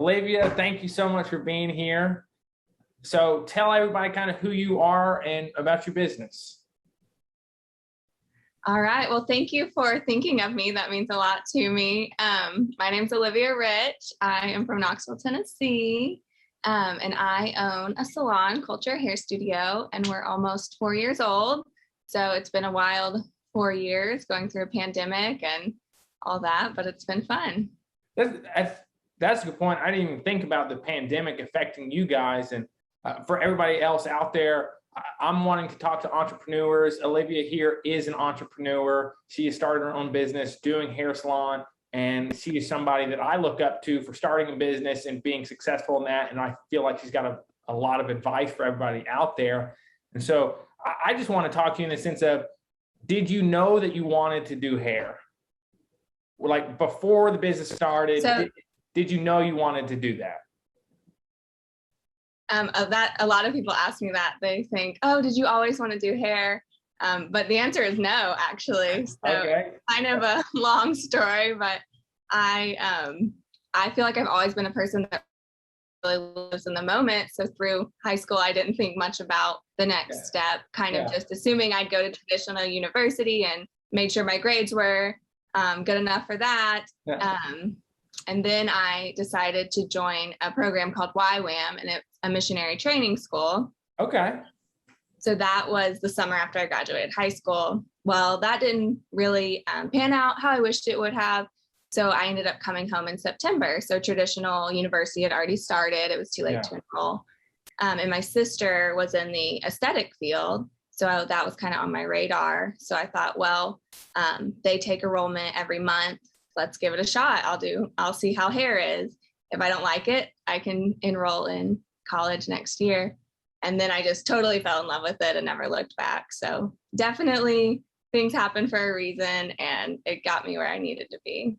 Olivia, thank you so much for being here. So tell everybody kind of who you are and about your business. All right. Well, thank you for thinking of me. That means a lot to me. My name's Olivia Rich. I am from Knoxville, Tennessee, and I own a salon, Culture Hair Studio, and we're almost 4 years old. So it's been a wild 4 years going through a pandemic and all that, but it's been fun. That's a good point. I didn't even think about the pandemic affecting you guys. And for everybody else out there, I'm wanting to talk to entrepreneurs. Olivia here is an entrepreneur. She has started her own business doing hair salon, and she is somebody that I look up to for starting a business and being successful in that. And I feel like she's got a lot of advice for everybody out there. And so I just want to talk to you in the sense of, did you know that you wanted to do hair? Like before the business started, did you know you wanted to do that? That a lot of people ask me that. They think, "Oh, did you always want to do hair?" But the answer is no, actually. So okay. Kind of a long story, but I feel like I've always been a person that really lives in the moment. So through high school, I didn't think much about the next step, kind of just assuming I'd go to traditional university and made sure my grades were good enough for that. And then I decided to join a program called YWAM, and it's a missionary training school. Okay. So that was the summer after I graduated high school. Well, that didn't really pan out how I wished it would have. So I ended up coming home in September. So traditional university had already started. It was too late to enroll. And my sister was in the aesthetic field. So that was kind of on my radar. So I thought, well, they take enrollment every month. Let's give it a shot. I'll see how hair is. If I don't like it, I can enroll in college next year. And then I just totally fell in love with it and never looked back. So definitely things happen for a reason, and it got me where I needed to be.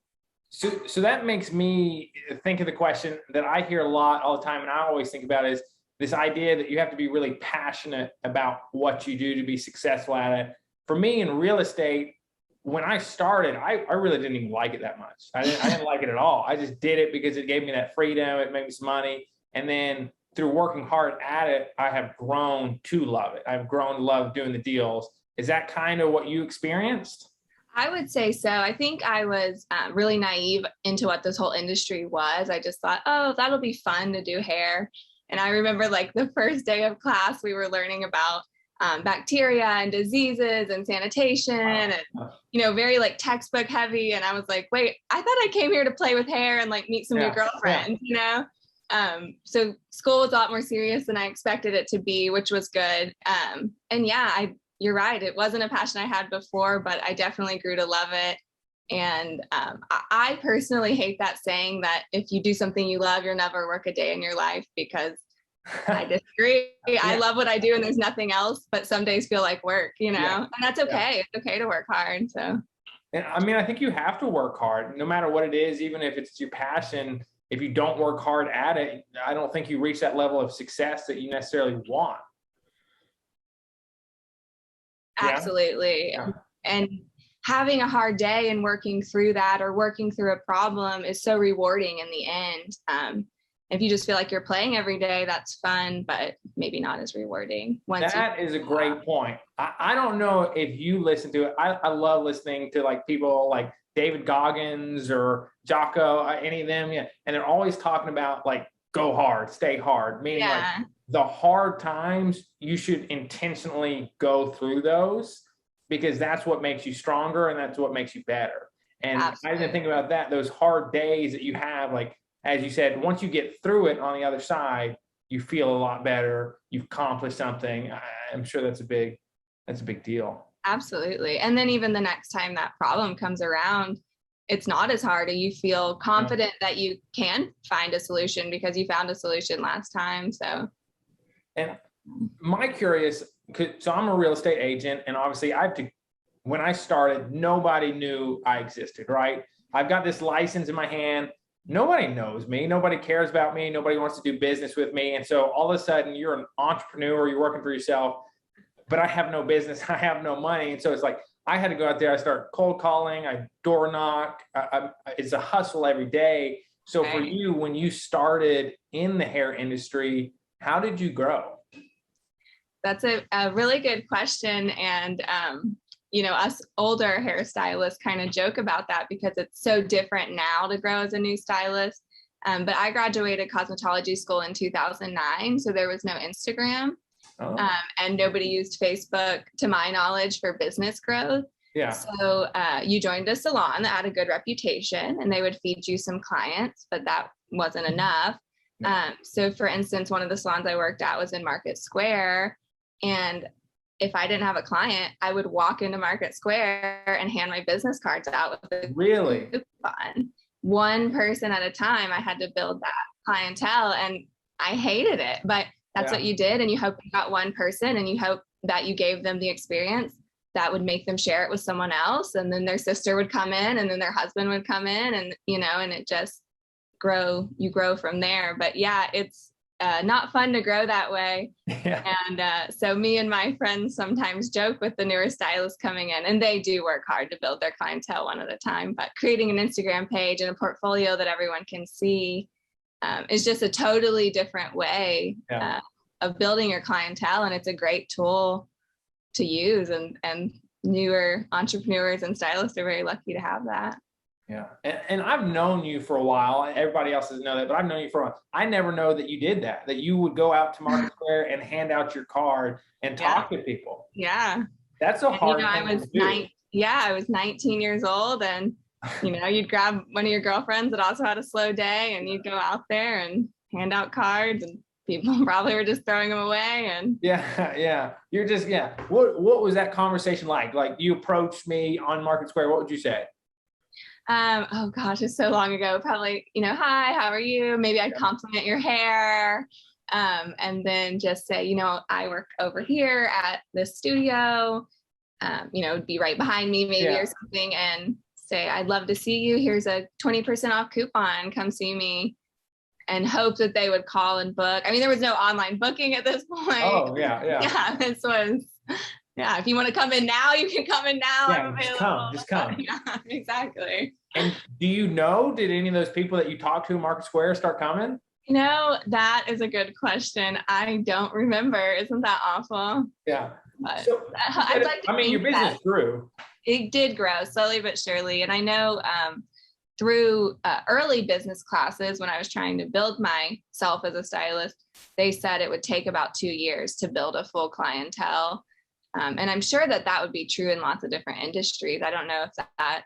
So that makes me think of the question that I hear a lot all the time, and I always think about is this idea that you have to be really passionate about what you do to be successful at it. For me in real estate, when I started, I really didn't even like it that much. I didn't like it at all. I just did it because it gave me that freedom. It made me some money. And then through working hard at it, I have grown to love it. I've grown to love doing the deals. Is that kind of what you experienced? I would say so. I think I was really naive into what this whole industry was. I just thought, oh, that'll be fun to do hair. And I remember like the first day of class, we were learning about bacteria and diseases and sanitation and, very like textbook heavy. And I was like, wait, I thought I came here to play with hair and like meet some new girlfriends, So school was a lot more serious than I expected it to be, which was good. You're right. It wasn't a passion I had before, but I definitely grew to love it. And I personally hate that saying that if you do something you love, you'll never work a day in your life, because I disagree. I love what I do and there's nothing else, but some days feel like work, and that's okay. It's okay to work hard. So, and I mean, I think you have to work hard no matter what it is, even if it's your passion. If you don't work hard at it, I don't think you reach that level of success that you necessarily want. Absolutely. And having a hard day and working through that or working through a problem is so rewarding in the end. If you just feel like you're playing every day, that's fun, but maybe not as rewarding. That is a great point. I don't know if you listen to it. I love listening to like people like David Goggins or Jocko, any of them. Yeah. And they're always talking about like, go hard, stay hard, meaning like the hard times, you should intentionally go through those, because that's what makes you stronger and that's what makes you better. And I didn't think about that. Those hard days that you have, like, as you said, once you get through it on the other side, you feel a lot better. You've accomplished something. I'm sure that's a big deal. Absolutely. And then even the next time that problem comes around, it's not as hard, or you feel confident that you can find a solution because you found a solution last time. So, and my curious, so I'm a real estate agent, and obviously when I started, nobody knew I existed, right? I've got this license in my hand. Nobody knows me. Nobody cares about me. Nobody wants to do business with me. And so all of a sudden you're an entrepreneur, you're working for yourself, but I have no business. I have no money. And so it's like, I had to go out there. I start cold calling. I door knock. It's a hustle every day. So for you, when you started in the hair industry, how did you grow? That's a really good question. And, us older hairstylists kind of joke about that because it's so different now to grow as a new stylist. But I graduated cosmetology school in 2009, so there was no Instagram. And nobody used Facebook, to my knowledge, for business growth. Yeah. So you joined a salon that had a good reputation and they would feed you some clients, but that wasn't enough. So for instance, one of the salons I worked at was in Market Square. And if I didn't have a client, I would walk into Market Square and hand my business cards out with a coupon. One person at a time. I had to build that clientele and I hated it, but that's what you did. And you hope you got one person and you hope that you gave them the experience that would make them share it with someone else. And then their sister would come in and then their husband would come in and, and it just you grow from there. But yeah, it's not fun to grow that way. Yeah. And so me and my friends sometimes joke with the newer stylists coming in, and they do work hard to build their clientele one at a time, but creating an Instagram page and a portfolio that everyone can see is just a totally different way of building your clientele. And it's a great tool to use, and newer entrepreneurs and stylists are very lucky to have that. Yeah. And I've known you for a while. Everybody else doesn't know that, but I've known you for a while. I never know that you did that you would go out to Market Square and hand out your card and talk to people. Yeah. That's a hard thing to do. I was 19 years old, and you'd grab one of your girlfriends that also had a slow day and you'd go out there and hand out cards, and people probably were just throwing them away. And you're just what was that conversation like you approached me on Market Square? What would you say? Oh gosh, it's so long ago. Probably, hi, how are you? Maybe I'd compliment your hair, and then just say, I work over here at this studio. It'd be right behind me maybe or something, and say, I'd love to see you. Here's a 20% off coupon. Come see me. And hope that they would call and book. I mean, there was no online booking at this point. Oh, yeah. Yeah, this was, if you want to come in now, you can come in now. Yeah, I'm available. Just come. Yeah, exactly. And did any of those people that you talked to in Market Square start coming? That is a good question. I don't remember. Isn't that awful? Yeah. But so, I'd like to your business grew. It did grow slowly but surely. And I know through early business classes, when I was trying to build myself as a stylist, they said it would take about 2 years to build a full clientele. And I'm sure that would be true in lots of different industries. I don't know if that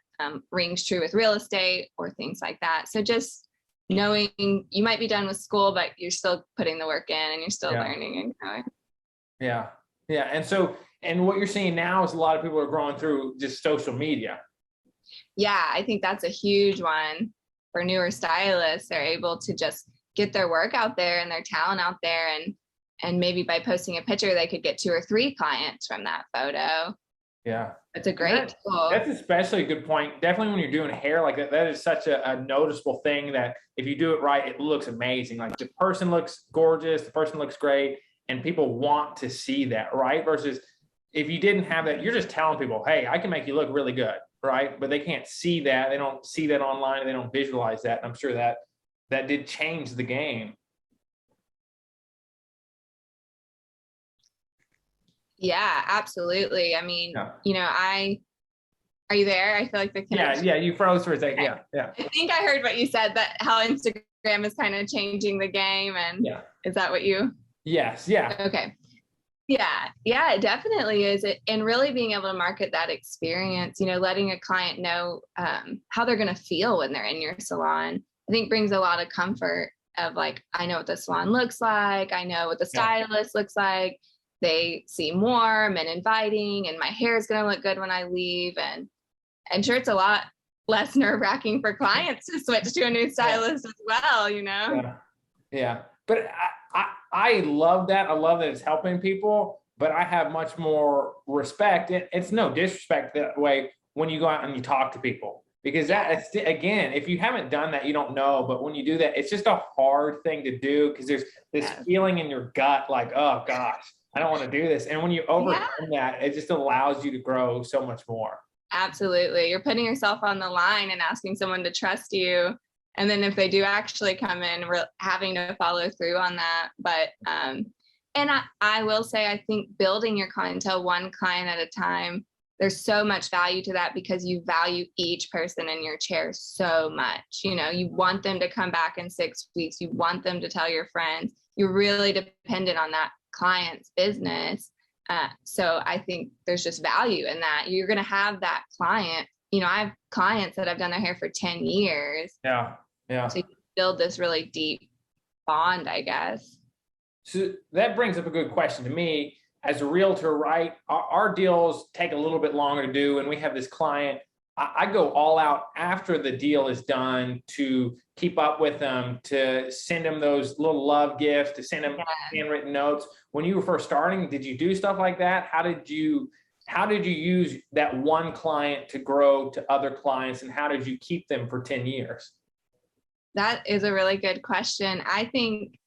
rings true with real estate or things like that. So just knowing you might be done with school, but you're still putting the work in and you're still learning and growing. Yeah. Yeah. And what you're seeing now is a lot of people are growing through just social media. Yeah, I think that's a huge one for newer stylists. They're able to just get their work out there and their talent out there. And maybe by posting a picture, they could get 2 or 3 clients from that photo. Yeah. It's a great tool. That's especially a good point. Definitely when you're doing hair like that, that is such a noticeable thing that if you do it right, it looks amazing. Like the person looks gorgeous, the person looks great, and people want to see that, right? Versus if you didn't have that, you're just telling people, hey, I can make you look really good. Right. But they can't see that. They don't see that online. And they don't visualize that. And I'm sure that did change the game. Yeah, absolutely. I mean, are you there? I feel like the connection. Yeah, you froze for a second. Yeah. I think I heard what you said, that how Instagram is kind of changing the game. And is that what you? Yes. Yeah. Okay. Yeah, it definitely is. And really being able to market that experience, letting a client know how they're going to feel when they're in your salon, I think brings a lot of comfort of I know what the salon looks like. I know what the stylist looks like. They seem warm and inviting, and my hair is going to look good when I leave. And I'm sure it's a lot less nerve-wracking for clients to switch to a new stylist as well, Yeah. But I love that. I love that it's helping people, but I have much more respect. It's no disrespect that way when you go out and you talk to people, because again, if you haven't done that, you don't know. But when you do that, it's just a hard thing to do because there's this feeling in your gut like, oh gosh, I don't want to do this. And when you overcome that, it just allows you to grow so much more. Absolutely. You're putting yourself on the line and asking someone to trust you And then if they do actually come in, we're having to follow through on that. But and I will say, I think building your clientele one client at a time, there's so much value to that because you value each person in your chair so much. You know, you want them to come back in 6 weeks. You want them to tell your friends. You're really dependent on that client's business. So I think there's just value in that. You're going to have that client. You know, I have clients that I've done their hair for 10 years. Yeah. Yeah. So you build this really deep bond, I guess. So that brings up a good question to me as a realtor, right? Our deals take a little bit longer to do. And we have this client, I go all out after the deal is done to keep up with them, to send them those little love gifts, to send them handwritten notes. When you were first starting, did you do stuff like that? How did you use that one client to grow to other clients, and how did you keep them for 10 years? That is a really good question. I think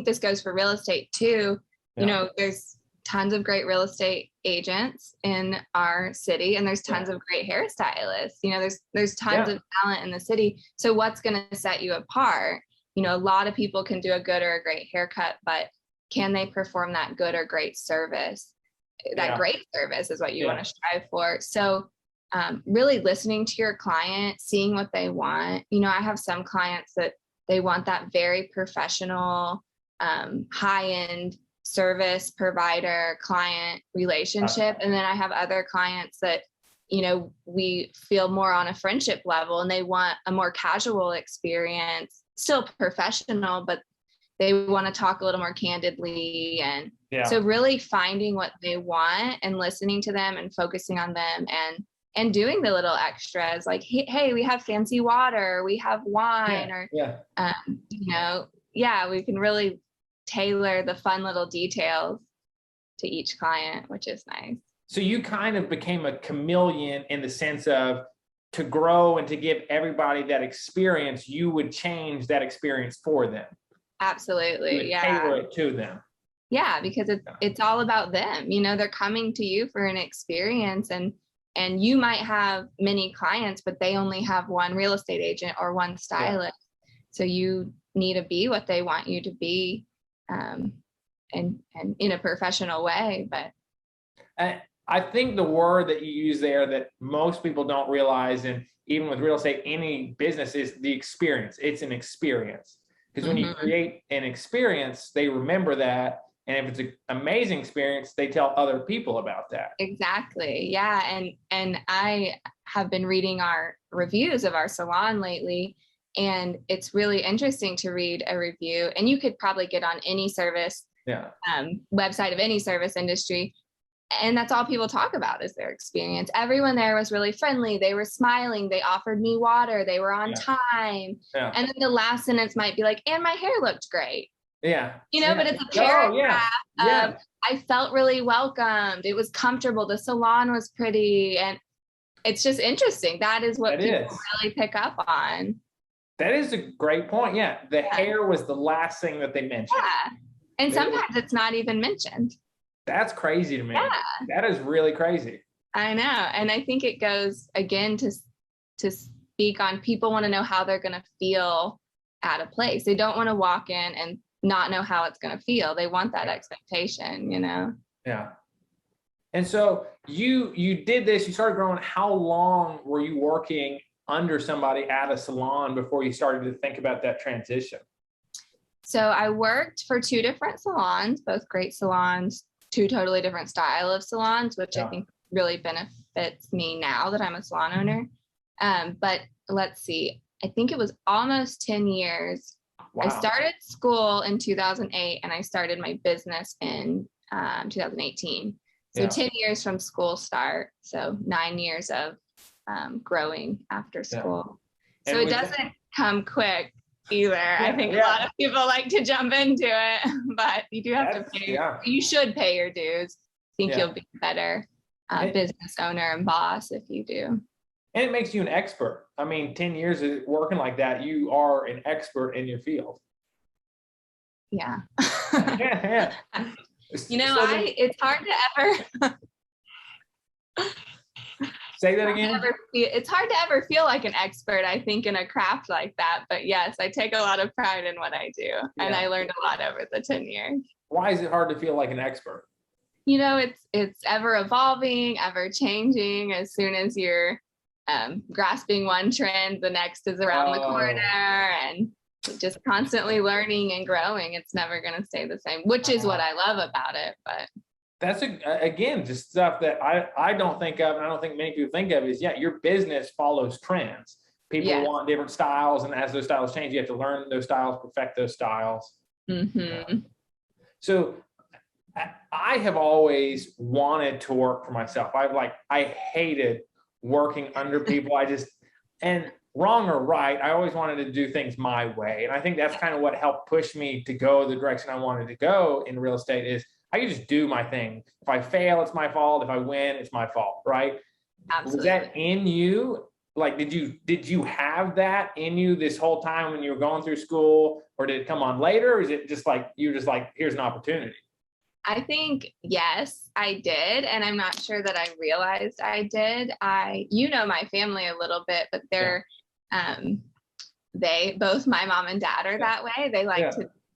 this goes for real estate too. You know, there's tons of great real estate agents in our city, and there's tons of great hairstylists. You know, there's tons of talent in the city. So what's going to set you apart? You know, a lot of people can do a good or a great haircut, but can they perform that good or great service? That great service is what you want to strive for. So really listening to your client, seeing what they want. You know, I have some clients that they want that very professional, high-end service provider client relationship. And then I have other clients that, you know, we feel more on a friendship level and they want a more casual experience, still professional, but they want to talk a little more candidly. And so really finding what they want and listening to them and focusing on them and doing the little extras like, hey, we have fancy water, we have wine, you know, we can really tailor the fun little details to each client, which is nice. So you kind of became a chameleon in the sense of, to grow and to give everybody that experience, you would change that experience for them. Absolutely. Tailor it to them. Yeah, because it's all about them. You know, they're coming to you for an experience, and you might have many clients, but they only have one real estate agent or one stylist. So you need to be what they want you to be, and in a professional way. But I think the word that you use there that most people don't realize, and even with real estate, any business, is the experience. It's an experience. Because when you create an experience, they remember that. And if it's an amazing experience, they tell other people about that. Exactly. Yeah. And I have been reading our reviews of our salon lately, and it's really interesting to read a review. And you could probably get on any service website of any service industry. And that's all people talk about is their experience. Everyone there was really friendly. They were smiling. They offered me water. They were on time. And then the last sentence might be like, and my hair looked great. You know, but it's a paragraph of, I felt really welcomed. It was comfortable. The salon was pretty. And it's just interesting. That is what people really pick up on. That is a great point. The hair was the last thing that they mentioned. And sometimes it's not even mentioned. That's crazy to me. That is really crazy. I know. And I think it goes again to speak on, people want to know how they're going to feel at a place. They don't want to walk in and not know how it's going to feel. They want that expectation, you know? And so you did this, you started growing. How long were you working under somebody at a salon before you started to think about that transition? So I worked for 2 different salons, both great salons, 2 totally different style of salons, which I think really benefits me now that I'm a salon owner. But let's see, I think it was almost 10 years. I started school in 2008 and I started my business in 2018. So 10 years from school start. So 9 years of growing after school. So it doesn't come quick either. I think a lot of people like to jump into it, but you do have to pay. You should pay your dues. I think you'll be a better business owner and boss if you do. And it makes you an expert. I mean, 10 years of working like that, you are an expert in your field. You know, it's hard to ever. Say that again. It's hard to ever feel like an expert, I think, in a craft like that. But yes, I take a lot of pride in what I do. And I learned a lot over the 10 years. Why is it hard to feel like an expert? It's ever evolving, ever changing. As soon as you're grasping one trend, the next is around the corner, and just constantly learning and growing. It's never going to stay the same, which is what I love about it. But that's again, just stuff that I don't think of, and I don't think many people think of, is your business follows trends. People want different styles, and as those styles change, you have to learn those styles, perfect those styles. So I have always wanted to work for myself. I hated working under people. And wrong or right, I always wanted to do things my way. And I think that's kind of what helped push me to go the direction I wanted to go in real estate, is I could just do my thing. If I fail, it's my fault. If I win, it's my fault, right? Absolutely. Was that in you? Like, did you have that in you this whole time when you were going through school, or did it come on later? Or is it just like, you're just like, here's an opportunity? I think, yes, I did. And I'm not sure that I realized I did. My family a little bit, but both my mom and dad are that way. They like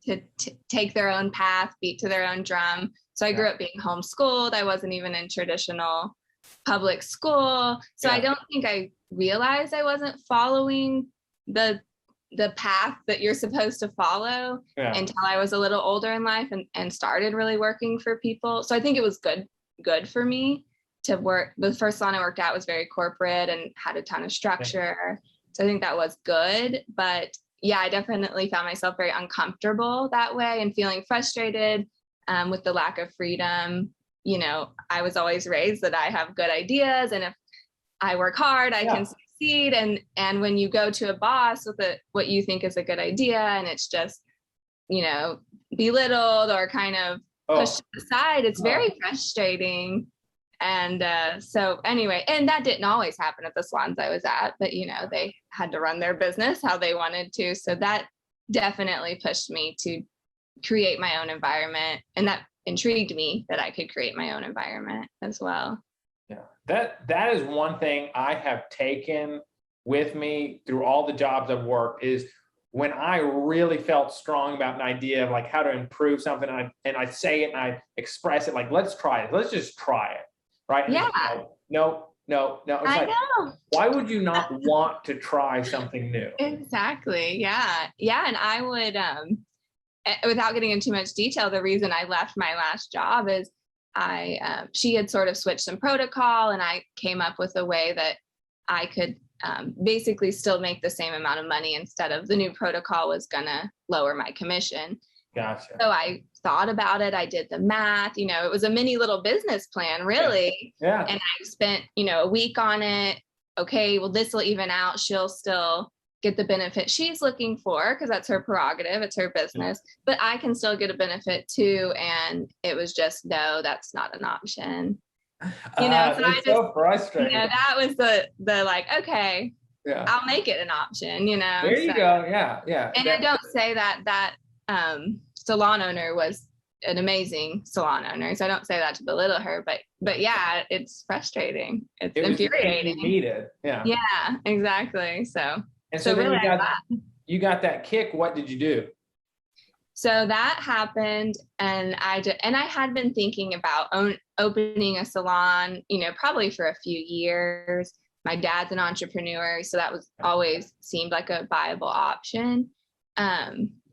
to take their own path, beat to their own drum. So I grew up being homeschooled. I wasn't even in traditional public school. So I don't think I realized I wasn't following the path that you're supposed to follow until I was a little older in life and started really working for people. So I think it was good for me to work. The first salon I worked at was very corporate and had a ton of structure. So I think that was good. But I definitely found myself very uncomfortable that way and feeling frustrated with the lack of freedom. I was always raised that I have good ideas, and if I work hard, I can succeed. And when you go to a boss with what you think is a good idea, and it's just, belittled or kind of pushed aside, it's very frustrating. And so anyway, and that didn't always happen at the salons I was at, but they had to run their business how they wanted to. So that definitely pushed me to create my own environment, and that intrigued me that I could create my own environment as well. Yeah, that is one thing I have taken with me through all the jobs I've worked, is when I really felt strong about an idea of like how to improve something, and I say it and I express it, like, let's try it. Let's just try it. Right. Yeah. No. It's know. Why would you not want to try something new? Exactly. Yeah. And I would, without getting into too much detail, the reason I left my last job is she had sort of switched some protocol, and I came up with a way that I could basically still make the same amount of money. Instead of, the new protocol was going to lower my commission. Gotcha. So I thought about it. I did the math. It was a mini little business plan, really. Yeah. And I spent, a week on it. Okay, well, this will even out. She'll still get the benefit she's looking for, because that's her prerogative. It's her business. But I can still get a benefit too. And it was just, no, that's not an option. So it's so frustrating. That was the like, okay, I'll make it an option. There you go. Yeah. And I don't say that salon owner was an amazing salon owner, so I don't say that to belittle her, but yeah, it's frustrating. It's infuriating. Needed. Yeah, exactly. So really you got that kick. What did you do? So that happened, and I had been thinking about opening a salon, probably for a few years. My dad's an entrepreneur, so that was always seemed like a viable option.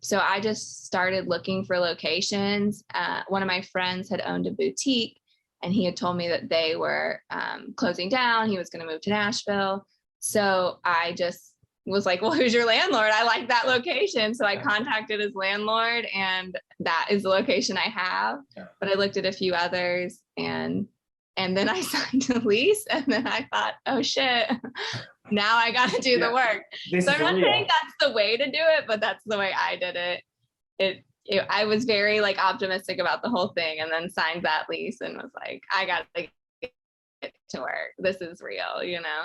So I just started looking for locations. One of my friends had owned a boutique, and he had told me that they were closing down. He was going to move to Nashville. So I just was like, well, who's your landlord? I like that location. So I contacted his landlord, and that is the location I have. Yeah. But I looked at a few others, and then I signed a lease, and then I thought, oh shit, now I got to do the work. So I'm not saying that's the way to do it, but that's the way I did it. I was very like optimistic about the whole thing, and then signed that lease and was like, I got to get to work. This is real,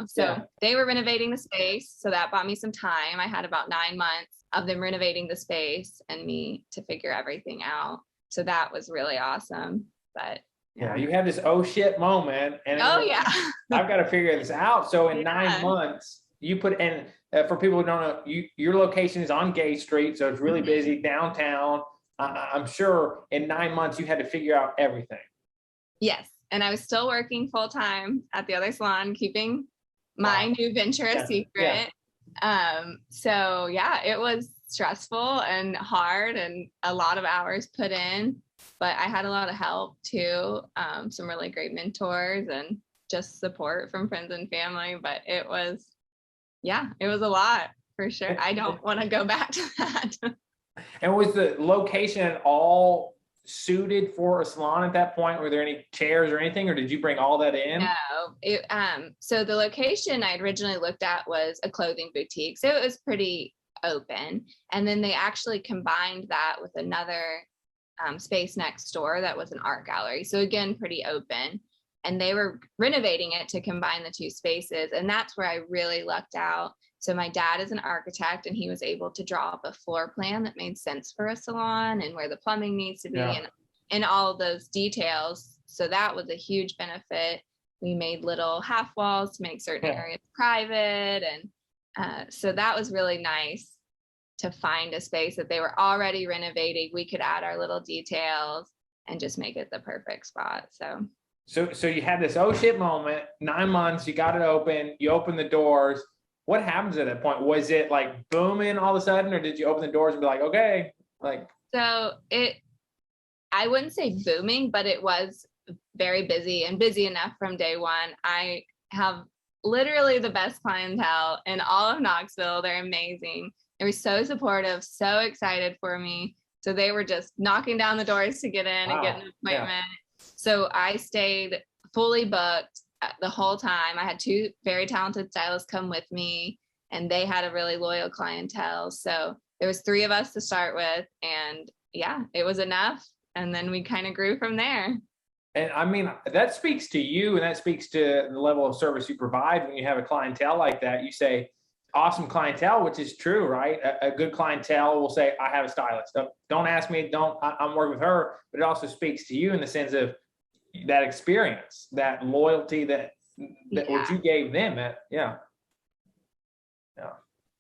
So they were renovating the space. So that bought me some time. I had about 9 months of them renovating the space and me to figure everything out. So that was really awesome. But Yeah, you have this oh shit moment, and Oh yeah. I've got to figure this out. So in Yeah. 9 months, you put in for people who don't know, your location is on Gay Street, so it's really busy downtown. I'm sure in 9 months you had to figure out everything. Yes, and I was still working full time at the other salon, keeping my new venture a secret. So yeah, it was stressful and hard and a lot of hours put in, but I had a lot of help too, some really great mentors and just support from friends and family. But it was a lot for sure. I don't want to go back to that. And was the location at all suited for a salon at that point? Were there any chairs or anything, or did you bring all that in? No, so the location I originally looked at was a clothing boutique, so it was pretty open. And then they actually combined that with another space next door that was an art gallery. So again, pretty open. And they were renovating it to combine the two spaces. And that's where I really lucked out. So my dad is an architect, and he was able to draw up a floor plan that made sense for a salon and where the plumbing needs to be and all those details. So that was a huge benefit. We made little half walls to make certain areas private. And so that was really nice to find a space that they were already renovating. We could add our little details and just make it the perfect spot. So you had this oh shit moment, 9 months, you got it open, you opened the doors. What happens at that point? Was it like booming all of a sudden, or did you open the doors and be like, okay, like? So I wouldn't say booming, but it was very busy and busy enough from day one. I have literally the best clientele in all of Knoxville. They're amazing. They were so supportive, so excited for me. So they were just knocking down the doors to get in and get an appointment. Yeah. So I stayed fully booked the whole time. I had two very talented stylists come with me, and they had a really loyal clientele. So there was 3 of us to start with, and yeah, it was enough. And then we kind of grew from there. And I mean, that speaks to you, and that speaks to the level of service you provide when you have a clientele like that. You say awesome clientele, which is true, right? A good clientele will say, I have a stylist. Don't ask me, I'm working with her. But it also speaks to you in the sense of that experience, that loyalty that what you gave them.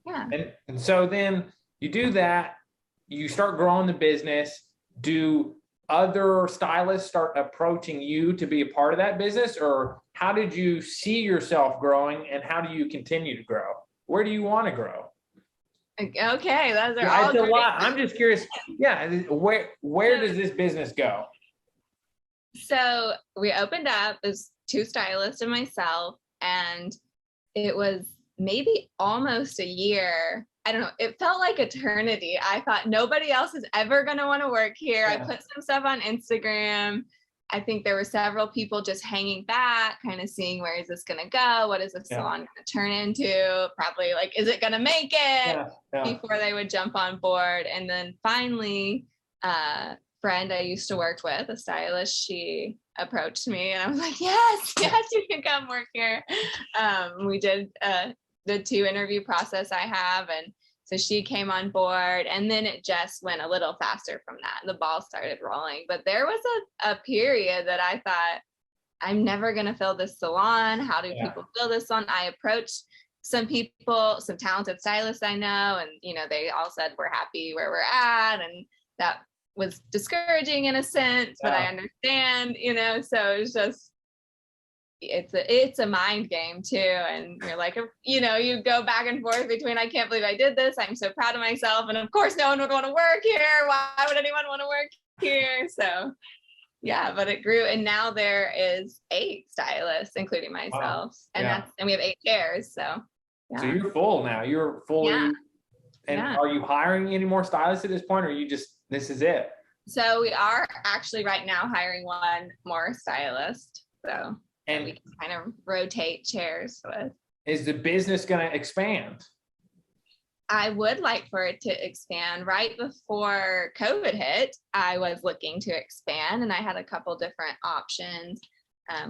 And so then you do that, you start growing the business. Do other stylists start approaching you to be a part of that business, or how did you see yourself growing, and how do you continue to grow? Where do you want to grow? Okay, those are all great. A lot. I'm just curious. Yeah, where does this business go? So we opened up as 2 stylists and myself, and it was maybe almost a year. I don't know. It felt like eternity. I thought nobody else is ever going to want to work here. I put some stuff on Instagram. I think there were several people just hanging back, kind of seeing, where is this going to go? What is the salon going to turn into? Probably like, is it going to make it? Before they would jump on board. And then finally, friend I used to work with, a stylist, she approached me, and I was like, yes, you can come work here. We did the 2 interview process I have, and so she came on board, and then it just went a little faster from that. The ball started rolling. But there was a period that I thought, I'm never going to fill this salon. How do people fill this salon? I approached some people, some talented stylists I know, and they all said we're happy where we're at, and that was discouraging in a sense, but I understand, so it's just, it's a mind game too. And you're like, you go back and forth between, I can't believe I did this, I'm so proud of myself, and of course no one would want to work here. Why would anyone want to work here? So yeah, but it grew, and now there is 8 stylists, including myself. And we have 8 chairs. So you're full now. You're fully. Are you hiring any more stylists at this point, or you just, this is it? So we are actually right now hiring 1 more stylist. So and we can kind of rotate chairs with. Is the business going to expand? I would like for it to expand. Right before COVID hit, I was looking to expand, and I had a couple different options,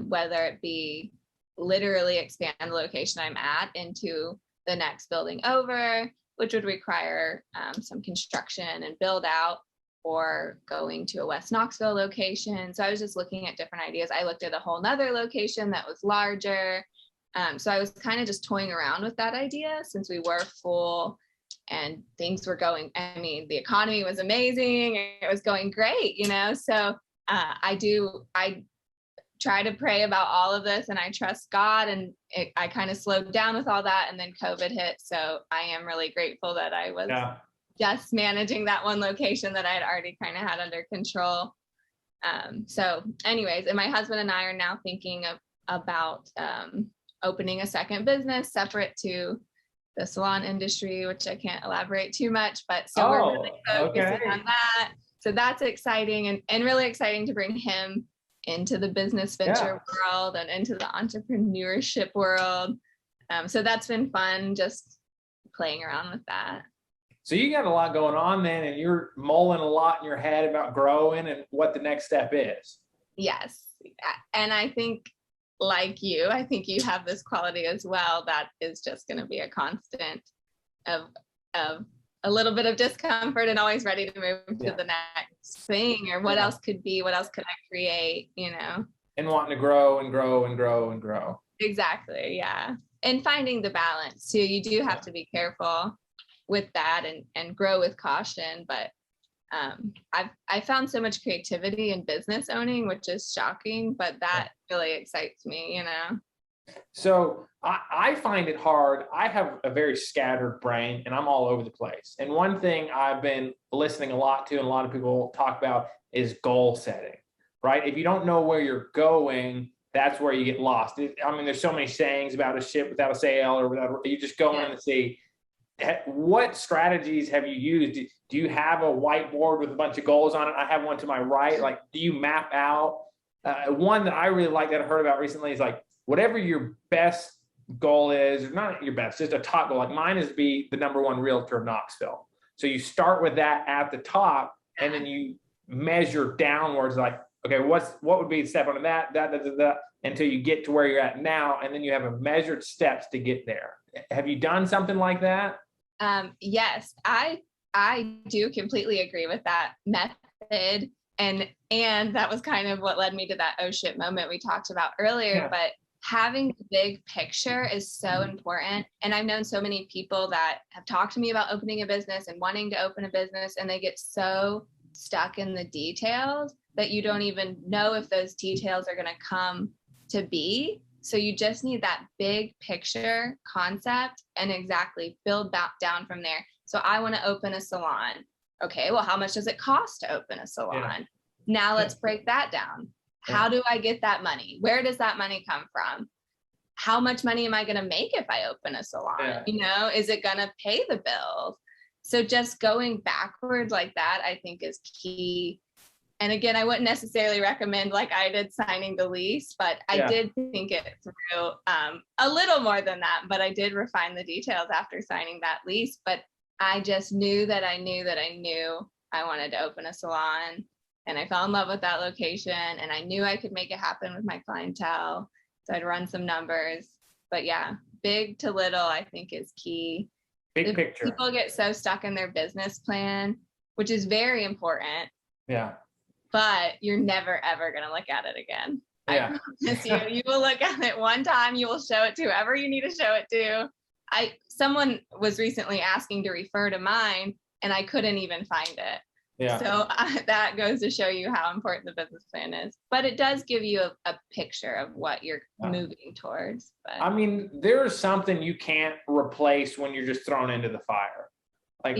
whether it be literally expand the location I'm at into the next building over, which would require some construction and build out, or going to a West Knoxville location. So I was just looking at different ideas. I looked at a whole nother location that was larger. So I was kind of just toying around with that idea since we were full and things were going, I mean, the economy was amazing. It was going great, you know? So I try to pray about all of this and I trust God, and I kind of slowed down with all that, and then COVID hit. So I am really grateful that I was just managing that one location that I had already kind of had under control. So anyways, and my husband and I are now thinking about opening a second business separate to the salon industry, which I can't elaborate too much, but so we're really focusing on that. So that's exciting and really exciting to bring him into the business venture world and into the entrepreneurship world. So that's been fun, just playing around with that. So you got a lot going on then, and you're mulling a lot in your head about growing and what the next step is. Yes. And I think, like you, I think you have this quality as well that is just going to be a constant of a little bit of discomfort and always ready to move to the next thing, or what else could be, what else could I create, you know? And wanting to grow and grow and grow and grow. Exactly. Yeah. And finding the balance too. You do have to be careful with that and grow with caution. But I found so much creativity in business owning, which is shocking, but that really excites me, you know? So I find it hard. I have a very scattered brain and I'm all over the place. And one thing I've been listening a lot to and a lot of people talk about is goal setting, right? If you don't know where you're going, that's where you get lost. I mean, there's so many sayings about a ship without a sail or without, you just go in the sea. What strategies have you used? Do you have a whiteboard with a bunch of goals on it? I have one to my right. Like, do you map out? One that I really like that I heard about recently is like, whatever your best goal is, or not your best, just a top goal. Like mine is to be the #1 realtor of Knoxville. So you start with that at the top, and then you measure downwards. Like, okay, what would be the step on that, until you get to where you're at now, and then you have a measured steps to get there. Have you done something like that? Yes, I do completely agree with that method. And that was kind of what led me to that oh shit moment we talked about earlier. But having the big picture is so important. And I've known so many people that have talked to me about opening a business and wanting to open a business, and they get so stuck in the details that you don't even know if those details are going to come to be. So you just need that big picture concept and exactly build that down from there. So I want to open a salon. Okay, well, how much does it cost to open a salon? Now let's break that down. How do I get that money? Where does that money come from? How much money am I going to make if I open a salon? You know, is it going to pay the bills? So just going backwards like that, I think, is key. And again, I wouldn't necessarily recommend, like I did, signing the lease, but I did think it through a little more than that. But I did refine the details after signing that lease. But I just knew that I knew I wanted to open a salon, and I fell in love with that location, and I knew I could make it happen with my clientele. So I'd run some numbers, but yeah, big to little, I think, is key. Big picture. People get so stuck in their business plan, which is very important. Yeah. But you're never, ever going to look at it again. I promise you, you will look at it one time. You will show it to whoever you need to show it to. Someone was recently asking to refer to mine, and I couldn't even find it. So that goes to show you how important the business plan is. But it does give you a picture of what you're moving towards. But I mean, there's something you can't replace when you're just thrown into the fire. Like,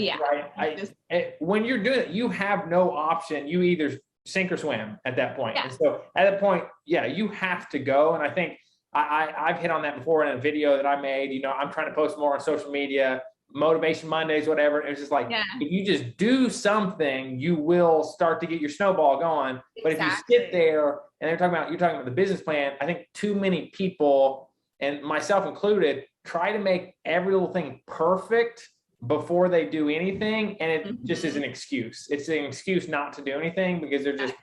when you're doing it, you have no option. You either sink or swim at that point. And so at that point, you have to go. And I think I've hit on that before in a video that I made. You know, I'm trying to post more on social media, Motivation Mondays, whatever. It was just like, if you just do something, you will start to get your snowball going. But if you sit there and you're talking about the business plan, I think too many people, and myself included, try to make every little thing perfect before they do anything, and it just is an excuse. It's an excuse not to do anything because they're just,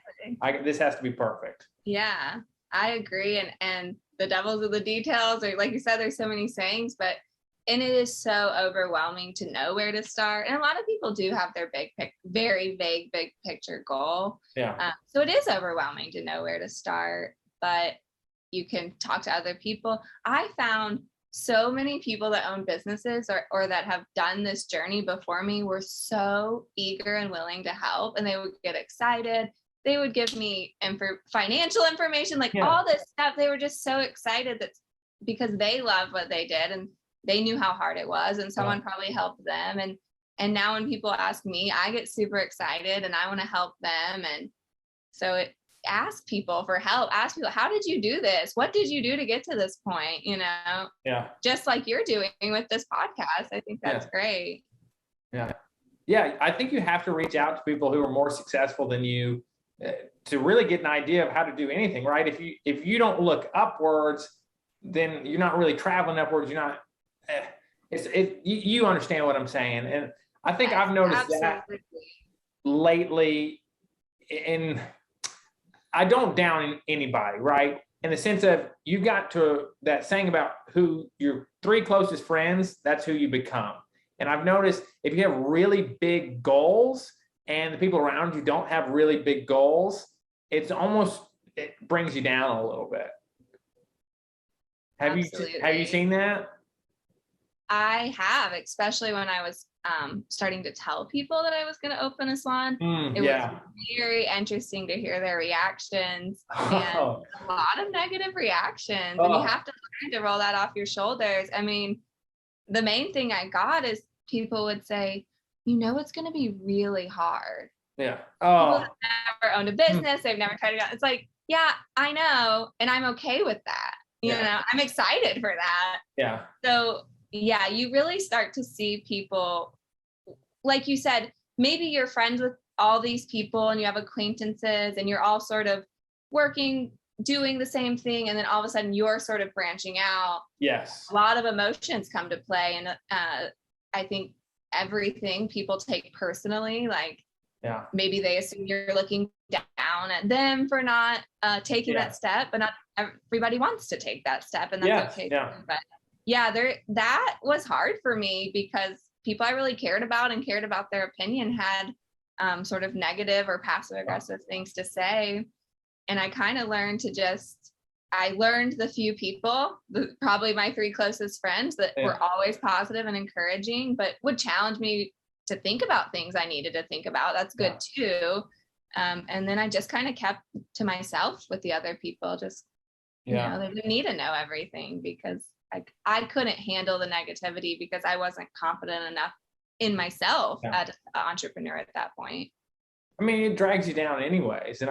this has to be perfect. Yeah, I agree. And the devil's in the details, or like you said, there's so many sayings, but and it is so overwhelming to know where to start. And a lot of people do have their very vague, big picture goal. Yeah. So it is overwhelming to know where to start, but you can talk to other people. I found so many people that own businesses or that have done this journey before me were so eager and willing to help, and they would get excited. They would give me financial information, like all this stuff. They were just so excited that because they loved what they did and they knew how hard it was, and someone probably helped them. And now when people ask me, I get super excited and I want to help them. And so ask people for help. Ask people, how did you do this? What did you do to get to this point? Yeah. Just like you're doing with this podcast. I think that's great. Yeah. Yeah. I think you have to reach out to people who are more successful than you to really get an idea of how to do anything, right? If you don't look upwards, then you're not really traveling upwards. You're not, you understand what I'm saying. And I think I've noticed that lately. And I don't down anybody, right? In the sense of you got to that saying about who your 3 closest friends, that's who you become. And I've noticed if you have really big goals and the people around you don't have really big goals, it brings you down a little bit. Have you seen that? I have, especially when I was starting to tell people that I was going to open a salon. It was very interesting to hear their reactions and a lot of negative reactions. And you have to learn to roll that off your shoulders. I mean, the main thing I got is people would say, it's going to be really hard. Yeah. People have never owned a business. They've never tried it out. It's like, yeah, I know. And I'm okay with that. I'm excited for that. Yeah. So yeah, you really start to see people, like you said, maybe you're friends with all these people and you have acquaintances and you're all sort of working, doing the same thing. And then all of a sudden you're sort of branching out. Yes. A lot of emotions come to play. And I think everything people take personally, like maybe they assume you're looking down at them for not taking that step, but not everybody wants to take that step. And that's okay. But that was hard for me because people I really cared about and cared about their opinion had sort of negative or passive aggressive things to say. And I kind of learned I learned the few people, probably my 3 closest friends that were always positive and encouraging, but would challenge me to think about things I needed to think about. That's good too. And then I just kind of kept to myself with the other people. Just, they didn't need to know everything because I couldn't handle the negativity because I wasn't confident enough in myself as an entrepreneur at that point. I mean, it drags you down anyways. And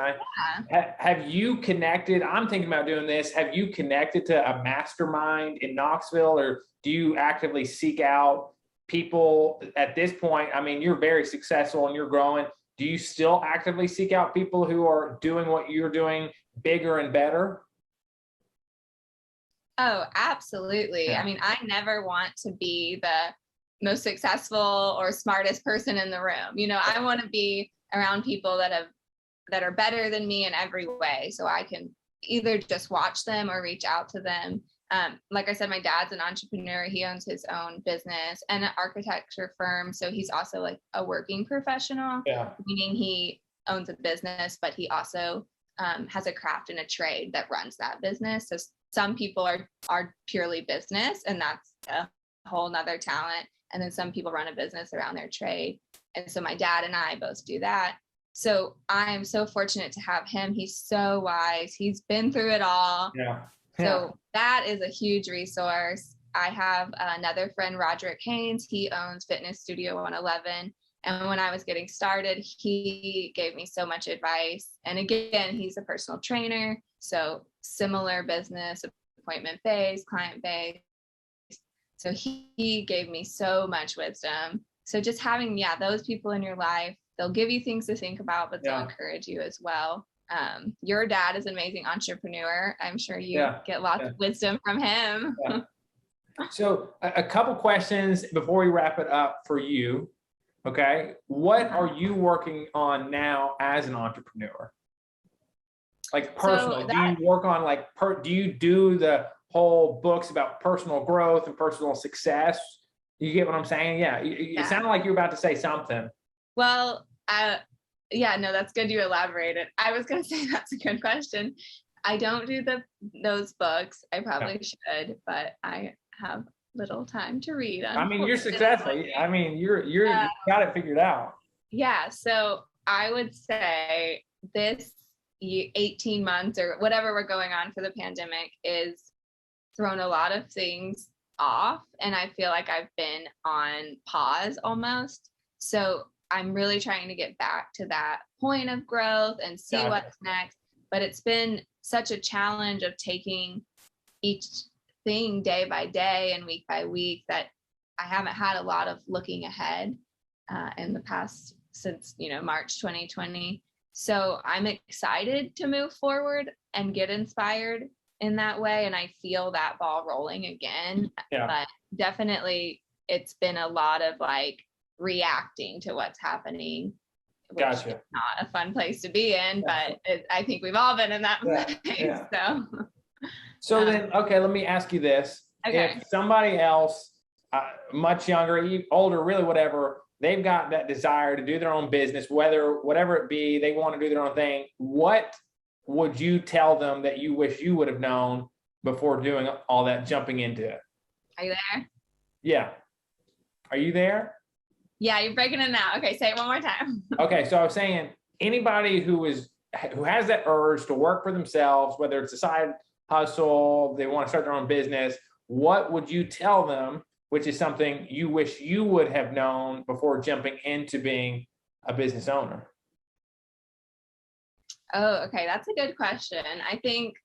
have you connected? I'm thinking about doing this. Have you connected to a mastermind in Knoxville, or do you actively seek out people at this point? I mean, you're very successful and you're growing. Do you still actively seek out people who are doing what you're doing bigger and better? Oh, absolutely. I mean, I never want to be the most successful or smartest person in the room. I want to be around people that are better than me in every way. So I can either just watch them or reach out to them. Like I said, my dad's an entrepreneur. He owns his own business and an architecture firm. So he's also like a working professional, meaning he owns a business, but he also has a craft and a trade that runs that business. So some people are purely business, and that's a whole nother talent. And then some people run a business around their trade. And so my dad and I both do that. So I'm so fortunate to have him. He's so wise. He's been through it all. So that is a huge resource. I have another friend, Roderick Haynes. He owns Fitness Studio 111. And when I was getting started, he gave me so much advice. And again, he's a personal trainer. So similar business, appointment based, client based. So he gave me so much wisdom. So just having, those people in your life, they'll give you things to think about, but they'll encourage you as well. Your dad is an amazing entrepreneur. I'm sure you get lots of wisdom from him. So a couple questions before we wrap it up for you. Okay. What are you working on now as an entrepreneur? Like personally, do you work on do you do the whole books about personal growth and personal success. You get what I'm saying? Yeah. It sounded like you were about to say something. Well, yeah, no, that's good you elaborated. I was going to say that's a good question. I don't do those books. I probably should, but I have little time to read. I mean, you're successful. I mean, you got it figured out. Yeah. So I would say this 18 months or whatever we're going on for the pandemic is thrown a lot of things off. And I feel like I've been on pause almost. So I'm really trying to get back to that point of growth and see what's next. But it's been such a challenge of taking each thing day by day and week by week that I haven't had a lot of looking ahead in the past since, March 2020. So I'm excited to move forward and get inspired in that way. And I feel that ball rolling again. Yeah. But definitely it's been a lot of like reacting to what's happening, which is not a fun place to be in, but I think we've all been in that place. Yeah. So then, okay, let me ask you this. Okay. If somebody else, much younger, older, really whatever, they've got that desire to do their own business, whatever it be, they want to do their own thing. What would you tell them that you wish you would have known before doing all that, jumping into it? Are you there? Yeah. Are you there? Yeah, you're breaking it now. Okay, say it one more time. Okay, so I was saying anybody who has that urge to work for themselves, whether it's a side hustle, they want to start their own business, what would you tell them, which is something you wish you would have known before jumping into being a business owner? Oh, okay, that's a good question. I think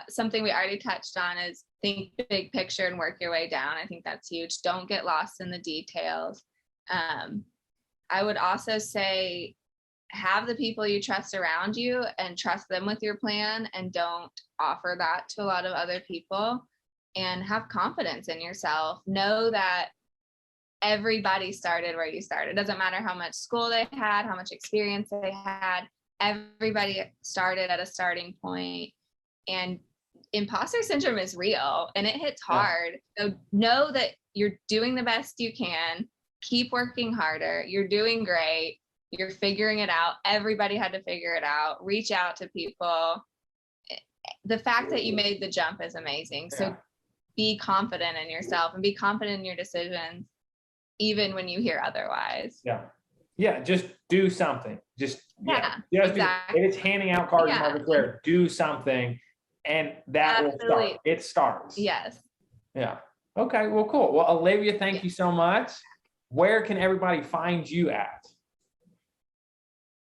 something we already touched on is think big picture and work your way down. I think that's huge. Don't get lost in the details. I would also say have the people you trust around you and trust them with your plan, and don't offer that to a lot of other people, and have confidence in yourself. Know that everybody started where you started. It doesn't matter how much school they had, how much experience they had. Everybody started at a starting point, and imposter syndrome is real and it hits hard. So know that you're doing the best you can. Keep working harder. You're doing great. You're figuring it out. Everybody had to figure it out. Reach out to people. The fact that you made the jump is amazing. So be confident in yourself and be confident in your decisions, even when you hear otherwise. Yeah, just do something. Exactly. If it's handing out cards in Market Square, do something, and that will start. It starts. Yes. Yeah. Okay, well, cool. Well, Olivia, thank you so much. Where can everybody find you at?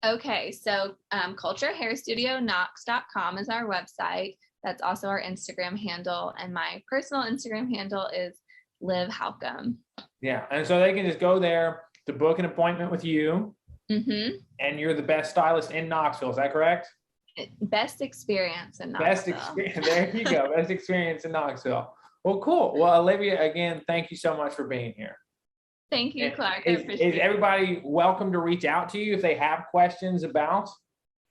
Okay, so culturehairstudio.knox.com is our website. That's also our Instagram handle. And my personal Instagram handle is Liv Halcomb. Yeah, and so they can just go there to book an appointment with you. Mm-hmm. And you're the best stylist in Knoxville, is that correct? Best experience in Knoxville. Best experience. There you go. Best experience in Knoxville. Well, cool. Well, Olivia, again, thank you so much for being here. Thank you, Clark. Is everybody welcome to reach out to you if they have questions about?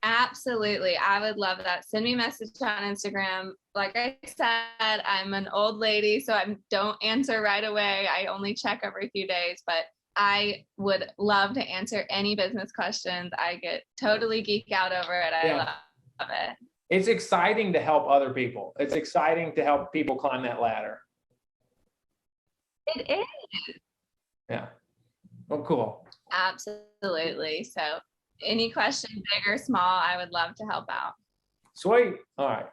Absolutely. I would love that. Send me a message on Instagram. Like I said, I'm an old lady, so I don't answer right away. I only check every few days, but I would love to answer any business questions. I get totally geek out over it. I love it. It's exciting to help other people. It's exciting to help people climb that ladder. It is. Yeah. Well, cool. Absolutely. So any question, big or small, I would love to help out. Sweet. All right.